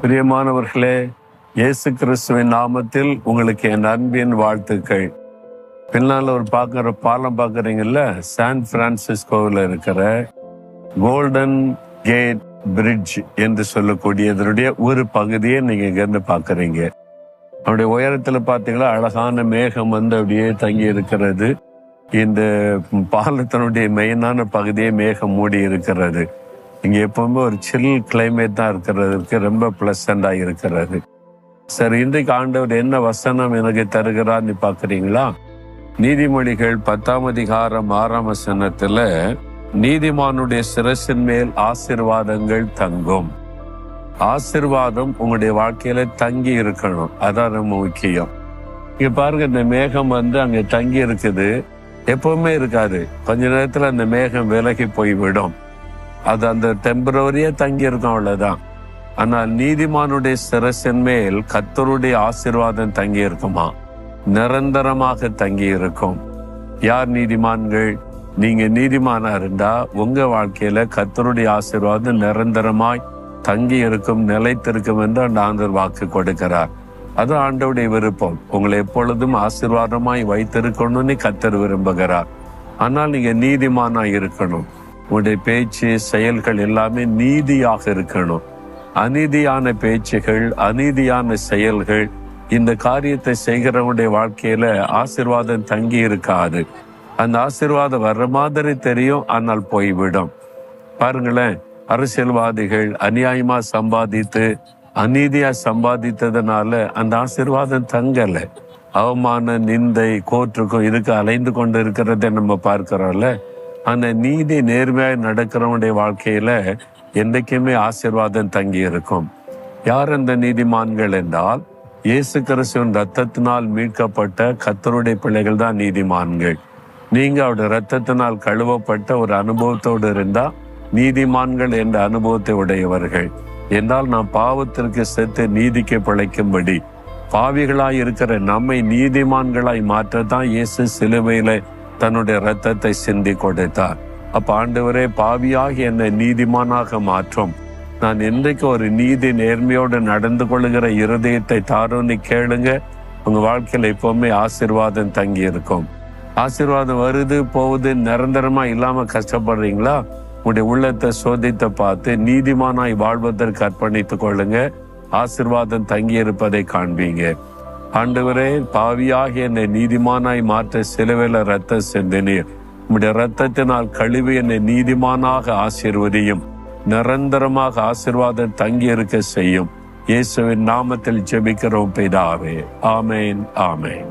பிரியமானவர்களே, இயேசு கிறிஸ்துவின் நாமத்தில் உங்களுக்கு என் அன்பின் வாழ்த்துக்கள். பின்னால் ஒரு பாலம் பார்க்குறீங்கல்ல, சான் பிரான்சிஸ்கோவில் இருக்கிற கோல்டன் கேட் பிரிட்ஜ் என்று சொல்லக்கூடியதனுடைய ஒரு பகுதியை நீங்கள் இங்கேருந்து பார்க்குறீங்க. அவருடைய உயரத்தில் பார்த்தீங்கன்னா அழகான மேகம் வந்து அப்படியே தங்கி இருக்கிறது. இந்த பாலத்தினுடைய மெயினான பகுதியை மேகம் மூடி இருக்கிறது. இங்கே எப்பவுமே ஒரு சில் கிளைமேட் தான் இருக்கிறதுக்கு ரொம்ப பிளசண்டாக இருக்கிறது. சரி, இன்றைக்கு ஆண்டவர் என்ன வசனம் எனக்கு தருகிறான்னு பார்க்குறீங்களா? நீதிமொழிகள் 10ஆம் அதிகாரம் 6ஆம் வசனத்துல, நீதிமானுடைய சிரசின் மேல் ஆசீர்வாதங்கள் தங்கும். ஆசீர்வாதம் உங்களுடைய வாழ்க்கையில தங்கி இருக்கணும், அதான் ரொம்ப முக்கியம். இங்க பாருங்க, இந்த மேகம் வந்து அங்க தங்கி இருக்குது, எப்பவுமே இருக்காது. கொஞ்ச நேரத்துல அந்த மேகம் விலகி போய்விடும். அது அந்த டெம்பரரியா தங்கி இருக்கும், அவ்வளவுதான். ஆனால் நீதிமானுடைய சிரசின் மேல் கர்த்தருடைய ஆசீர்வாதம் தங்கி இருக்குமா? நிரந்தரமாக தங்கி இருக்கும். யார் நீதிமான்கள்? நீங்க நீதிமானா இருந்தா உங்க வாழ்க்கையில கர்த்தருடைய ஆசீர்வாதம் நிரந்தரமாய் தங்கி இருக்கும், நிலைத்திருக்கும் என்று அந்த ஆண்டவர் வாக்கு கொடுக்கிறார். அது ஆண்டவருடைய விருப்பம். உங்களை எப்பொழுதும் ஆசீர்வாதமாய் வைத்திருக்கணும்னு கர்த்தர் விரும்புகிறார். ஆனால் நீங்க நீதிமானா இருக்கணும். உங்களுடைய பேச்சு செயல்கள் எல்லாமே நீதியாக இருக்கணும். அநீதியான பேச்சுகள், அநீதியான செயல்கள், இந்த காரியத்தை செய்கிறவனுடைய வாழ்க்கையில ஆசீர்வாதம் தங்கி இருக்காது. அந்த ஆசீர்வாதம் வர்ற மாதிரி தெரியும், ஆனால் போய்விடும். பாருங்களேன், அரசியல்வாதிகள் அநியாயமா சம்பாதித்து அநீதியா சம்பாதித்ததுனால அந்த ஆசீர்வாதம் தங்கல. அவமான, நிந்தை, கோர்ட்டுக்கும் இதுக்கு அலைந்து கொண்டு இருக்கிறத நம்ம பார்க்கிறோம்ல. அந்த நீதி நேர்மையாக நடக்கிறவனுடைய வாழ்க்கையில என்றைக்குமே ஆசீர்வாதம் தங்கி இருக்கும். யார் அந்த நீதிமான்கள் என்றால், இயேசு கிறிஸ்துவின் ரத்தத்தினால் மீட்கப்பட்ட கர்த்தருடைய பிள்ளைகள் தான் நீதிமான்கள். நீங்க அவருடைய ரத்தத்தினால் கழுவப்பட்ட ஒரு அனுபவத்தோடு இருந்தா நீதிமான்கள் என்ற அனுபவத்தை உடையவர்கள். என்றால் நாம் பாவத்திற்கு செத்து நீதிக்கு பிழைக்கும்படி பாவிகளாய் இருக்கிற நம்மை நீதிமான்களாய் மாற்றத்தான் இயேசு சிலுவையில தன்னுடைய ரத்தத்தை சிந்தி கொடுத்தார். அப்ப ஆண்டவரே, பாவியாகி என்னை நீதிமானாக மாற்றும். நான் என்றைக்கு ஒரு நீதி நேர்மையோடு நடந்து கொள்ளுகிற இருதயத்தை தாரோன்னு கேளுங்க. உங்க வாழ்க்கையில எப்பவுமே ஆசீர்வாதம் தங்கி இருக்கும். ஆசீர்வாதம் வருது போகுது, நிரந்தரமா இல்லாம கஷ்டப்படுறீங்களா? உங்களுடைய உள்ளத்தை சோதித்து பார்த்து நீதிமானாய் வாழ்வதற்கு அர்ப்பணித்துக் கொள்ளுங்க. ஆசீர்வாதம் தங்கி இருப்பதை காண்பீங்க. ஆண்டவரே, பாவியாகி என்னை நீதிமானாய் மாற்ற சிலுவையில ரத்தம் சிந்தினீர். உம்முடைய ரத்தத்தினால் கழுவி என்னை நீதிமானாக ஆசீர்வதியும். நிரந்தரமாக ஆசீர்வாதம் தங்கி இருக்க செய்யும். இயேசுவின் நாமத்தில் ஜெபிக்கிறோம் பிதாவே. ஆமேன், ஆமேன்.